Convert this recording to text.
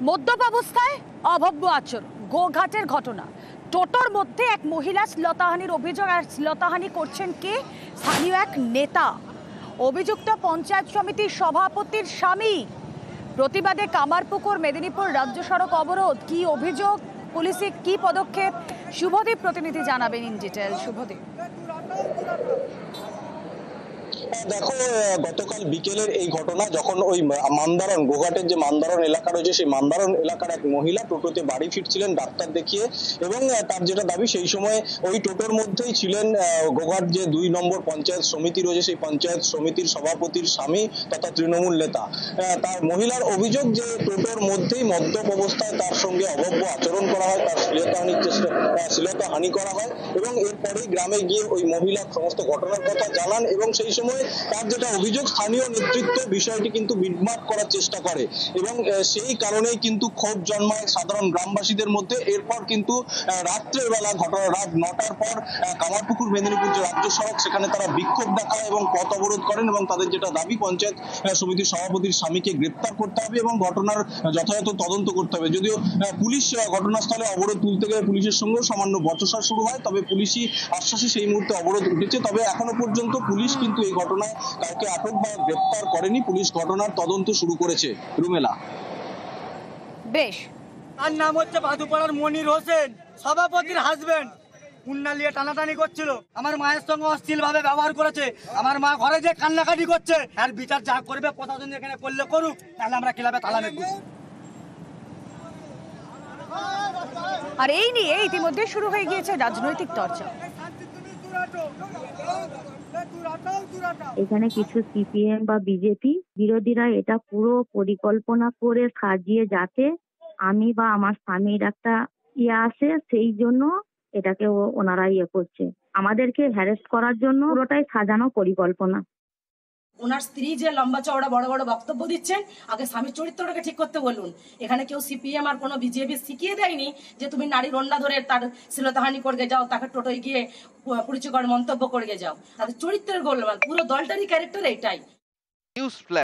মদ্যপ অবস্থায় অভব্য আচরণ, গোঘাটের ঘটনা। টোটোর মধ্যে এক মহিলা শ্লীলতাহানির অভিযোগ, আর শ্লীলতাহানি করছেন কে? স্থানীয় এক নেতা। অভিযুক্ত পঞ্চায়েত সমিতির সভাপতির স্বামী। প্রতিবাদে কামারপুকুর মেদিনীপুর রাজ্য সড়ক অবরোধ। কি অভিযোগ, পুলিশের কি পদক্ষেপ? শুভদীপ প্রতিনিধি জানাবেন ইন ডিটেল। শুভদীপ, দেখো, গতকাল বিকেলের এই ঘটনা, যখন ওই মান্দারণ, গোঘাটের যে মান্দারণ এলাকা রয়েছে, সেই মান্দারণ এলাকার এক মহিলা টোটোতে বাড়ি ফিরছিলেন ডাক্তার দেখিয়ে, এবং তার যেটা দাবি, সেই সময় ওই টোটোর মধ্যেই ছিলেন গোঘাট যে 2 নম্বর পঞ্চায়েত সমিতি রয়েছে, সেই পঞ্চায়েত সমিতির সভাপতির স্বামী তথা তৃণমূল নেতা। তার মহিলার অভিযোগ যে টোটোর মধ্যেই মদ্যপ অবস্থায় তার সঙ্গে অভব্য আচরণ করা হয়, তার শ্লীলতাহানি করা হয়, এবং এরপরেই গ্রামে গিয়ে ওই মহিলা সমস্ত ঘটনার কথা জানান। এবং সেই সময় তার যেটা অভিযোগ, স্থানীয় নেতৃত্ব বিষয়টি কিন্তু মিটমাট করার চেষ্টা করে, এবং সেই কারণেই কিন্তু ক্ষোভ জন্মায় সাধারণ গ্রামবাসীদের মধ্যে। এরপর কিন্তু রাত্রের বেলা, ঘটনা রাত 9টার পর কামারপুকুর মেদিনীপুর যে রাজ্য সড়ক, সেখানে তারা বিক্ষোভ দেখায় এবং পথ অবরোধ করেন, এবং তাদের যেটা দাবি, পঞ্চায়েত সমিতির সভাপতির স্বামীকে গ্রেপ্তার করতে হবে এবং ঘটনার যথাযথ তদন্ত করতে হবে। যদিও পুলিশ ঘটনাস্থলে অবরোধ তুলতে গেলে পুলিশের সঙ্গেও সামান্য বচসা শুরু হয়, তবে পুলিশই আশ্বাসে সেই মুহূর্তে অবরোধ উঠেছে। তবে এখনো পর্যন্ত পুলিশ কিন্তু এই ঘটনায় কাউকে আটক বা গ্রেপ্তার করেনি। পুলিশ ঘটনার তদন্ত শুরু করেছে। রুমেলা, বেশ। তার নাম হচ্ছে বাদুপাড়ার মনির হোসেন, সভাপতির হাজবেন্ড। উন্না নিয়ে টানাটানি করছিল, আমার মায়ের সঙ্গে অশ্লীল ভাবে ব্যবহার করেছে। আমার মা ঘরে যে কান্নাকাটি করছে, আর বিচার যা করবে প্রশাসন এখানে করলে করুক, তাহলে আমরা ক্লাবে তালা মেঘবো। আর এই নিয়ে ইতিমধ্যে শুরু হয়ে গিয়েছে রাজনৈতিক চর্চা। এখানে কিছু সিপিএম বা বিজেপি বিরোধীরা এটা পুরো পরিকল্পনা করে সাজিয়ে, যাতে আমি বা আমার স্বামীর একটা আসে, সেই জন্য এটাকে ওনারা করছে, আমাদেরকে হ্যারেস্ট করার জন্য। পুরোটাই সাজানো পরিকল্পনা। ওনার স্ত্রী যে লম্বা চওড়া বড় বড় বক্তব্য দিচ্ছেন, আগে স্বামীর চরিত্রটাকে ঠিক করতে বলুন। এখানে কেউ সিপিএম আর কোনো বিজেপি শিখিয়ে দেয়নি যে তুমি নারীর ওন্না ধরে তার শ্লীলতাহানি করে যাও, তাকে টোটোয় গিয়ে কুরুচিকর মন্তব্য করে যাও। তাদের চরিত্রের গোলমাল, পুরো দলটারই ক্যারেক্টার এটাই।